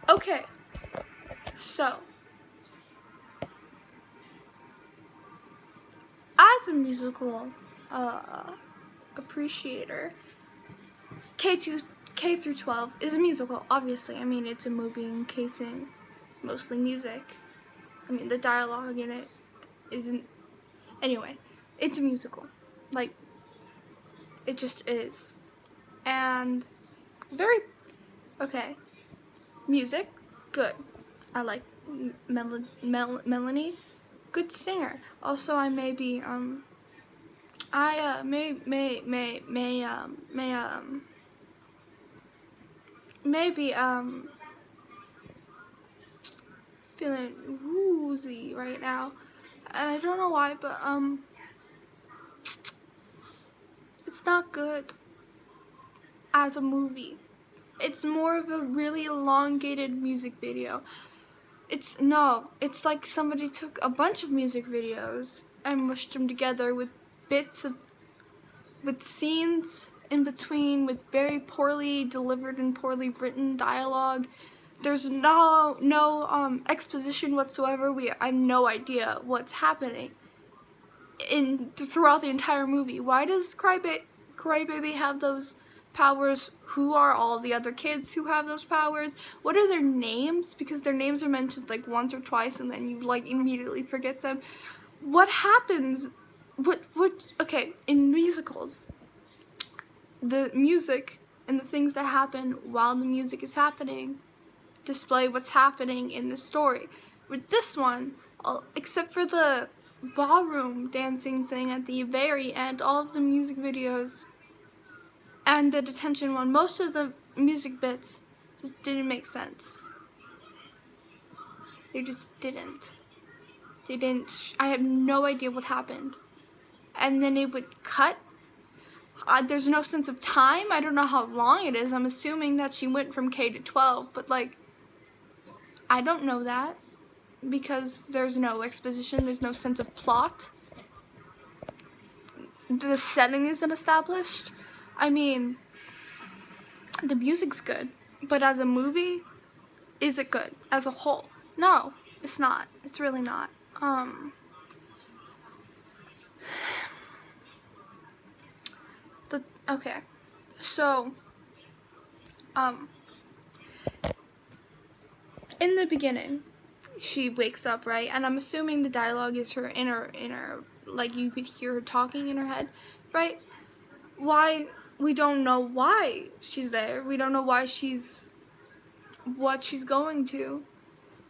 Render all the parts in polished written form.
Okay, so as a musical appreciator, K through 12 is a musical, obviously. I mean, it's a movie encasing mostly music. I mean, the dialogue in it isn't. Anyway, it's a musical. Like, it just is. And very. Okay. Music, good. I like Melanie, good singer. Also, I may be, I, maybe, feeling woozy right now. And I don't know why, but, it's not good as a movie. It's more of a really elongated music video. It's like somebody took a bunch of music videos and mushed them together with bits of, with scenes in between, with very poorly delivered and poorly written dialogue. There's no exposition whatsoever. I have no idea what's happening throughout the entire movie. Why does Crybaby have those powers? Who are all the other kids who have those powers? What are their names? Because their names are mentioned like once or twice and then you like immediately forget them. What happens? Okay, in musicals, the music and the things that happen while the music is happening display what's happening in the story. With this one, except for the ballroom dancing thing at the very end, all of the music videos and the detention one, most of the music bits just didn't make sense. They just didn't. They didn't. I have no idea what happened. And then it would cut. There's no sense of time. I don't know how long it is. I'm assuming that she went from K to 12, but like, I don't know that because there's no exposition, there's no sense of plot. The setting isn't established. I mean, the music's good, but as a movie, is it good as a whole? No, it's not. It's really not. Okay, so, in the beginning, she wakes up, right? And I'm assuming the dialogue is her inner, like you could hear her talking in her head, right? Why? We don't know why she's there. We don't know why what she's going to.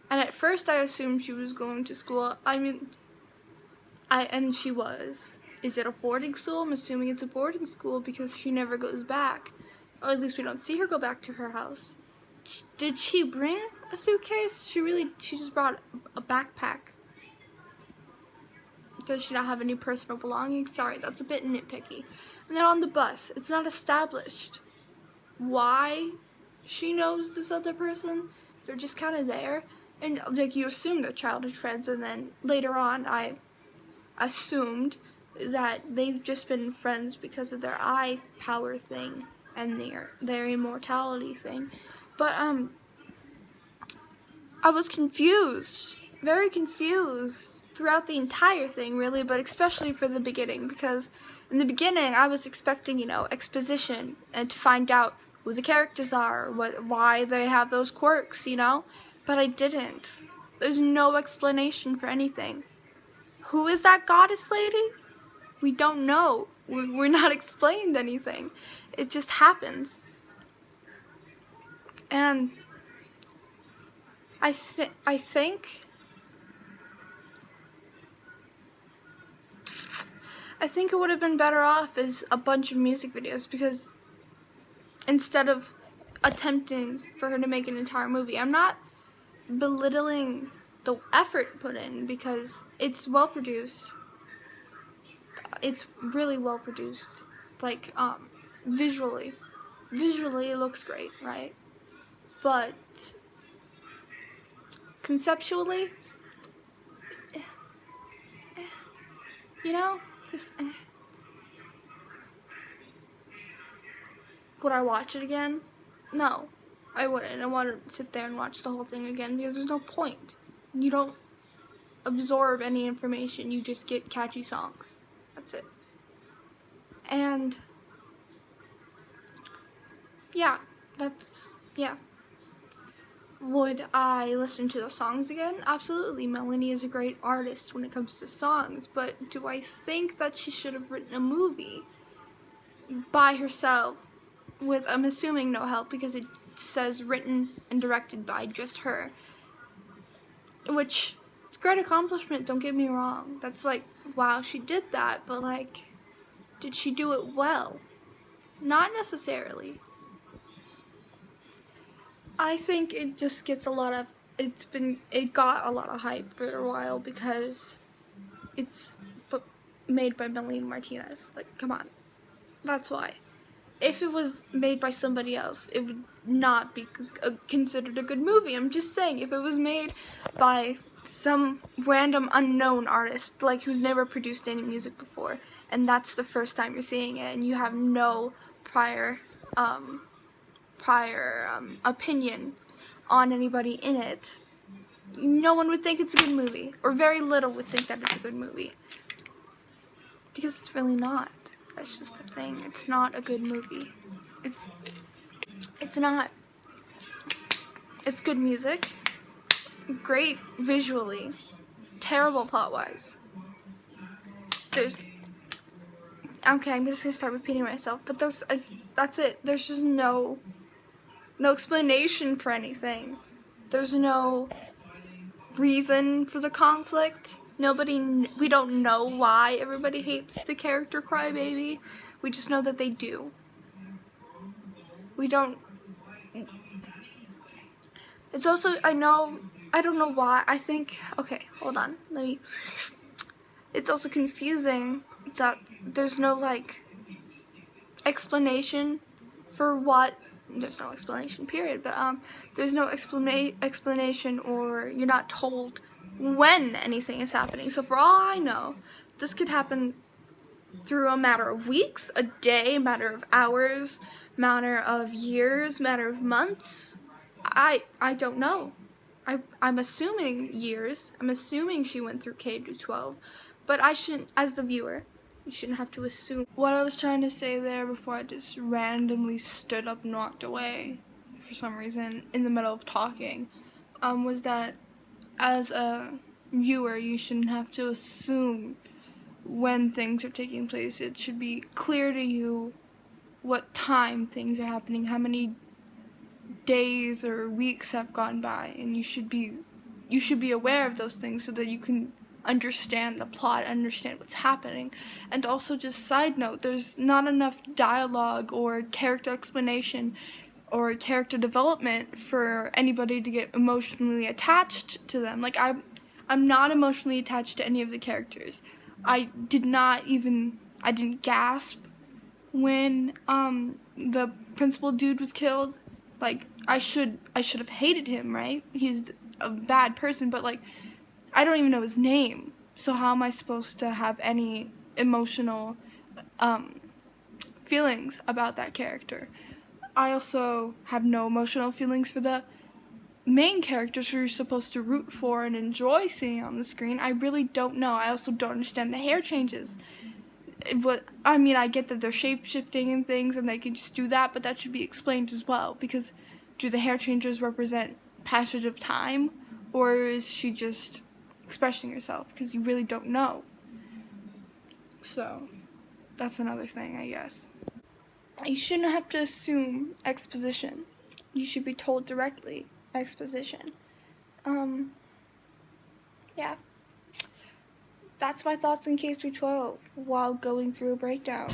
And at first I assumed she was going to school. I mean, and she was. Is it a boarding school? I'm assuming it's a boarding school because she never goes back. Or at least we don't see her go back to her house. Did she bring a suitcase? She just brought a backpack. Does she not have any personal belongings? Sorry, that's a bit nitpicky. And then on the bus, it's not established why she knows this other person. They're just kind of there. And like you assume they're childhood friends, and then later on I assumed that they've just been friends because of their eye power thing and their immortality thing. But I was confused, very confused throughout the entire thing, really, but especially for the beginning, because in the beginning I was expecting, exposition and to find out who the characters are, why they have those quirks, but I didn't. There's no explanation for anything. Who is that goddess lady? We don't know. We're not explained anything. It just happens. And I think it would have been better off as a bunch of music videos, because instead of attempting for her to make an entire movie, I'm not belittling the effort put in because it's well produced. It's really well produced. Like, visually it looks great, right? But conceptually, just would I watch it again? No. I wouldn't. I want to sit there and watch the whole thing again because there's no point. You don't absorb any information. You just get catchy songs. That's it. And yeah, yeah. Would I listen to those songs again? Absolutely. Melanie is a great artist when it comes to songs, but do I think that she should have written a movie by herself with, I'm assuming, no help because it says written and directed by just her, which it's a great accomplishment, don't get me wrong. That's like, wow, she did that, but like, did she do it well? Not necessarily. I think it just gets it got a lot of hype for a while because it's made by Melanie Martinez. Like, come on. That's why. If it was made by somebody else, it would not be considered a good movie. I'm just saying, if it was made by some random unknown artist, like who's never produced any music before, and that's the first time you're seeing it, and you have no prior opinion on anybody in it, no one would think it's a good movie, or very little would think that it's a good movie, because it's really not. That's just the thing. It's not a good movie. It's not. It's good music, great visually, terrible plot-wise. Okay, I'm just gonna start repeating myself, but that's it. There's just no explanation for anything. There's no reason for the conflict. We don't know why everybody hates the character Crybaby. We just know that they do. It's also, I don't know why, okay, hold on, it's also confusing that there's no, like, explanation for there's no explanation, period, but, there's no explanation, or you're not told when anything is happening. So for all I know, this could happen through a matter of weeks, a day, a matter of hours, matter of years, matter of months. I don't know. I'm assuming years. I'm assuming she went through K-12, but I shouldn't, as the viewer, you shouldn't have to assume. What I was trying to say there before I just randomly stood up and walked away for some reason in the middle of talking, was that as a viewer, you shouldn't have to assume when things are taking place. It should be clear to you what time things are happening, how many days or weeks have gone by, and you should be aware of those things so that you can understand the plot, understand what's happening. And also, just side note, there's not enough dialogue or character explanation or character development for anybody to get emotionally attached to them. Like, I'm not emotionally attached to any of the characters. I didn't gasp when the principal dude was killed. Like, I should have hated him, right? He's a bad person, but like, I don't even know his name. So how am I supposed to have any emotional feelings about that character? I also have no emotional feelings for the main characters who you're supposed to root for and enjoy seeing on the screen. I really don't know. I also don't understand the hair changes. I get that they're shape-shifting and things and they can just do that, but that should be explained as well, because do the hair changes represent passage of time, or is she just expressing herself? Because you really don't know. So, that's another thing, I guess. You shouldn't have to assume exposition. You should be told directly exposition. Yeah. That's my thoughts on K-12 while going through a breakdown.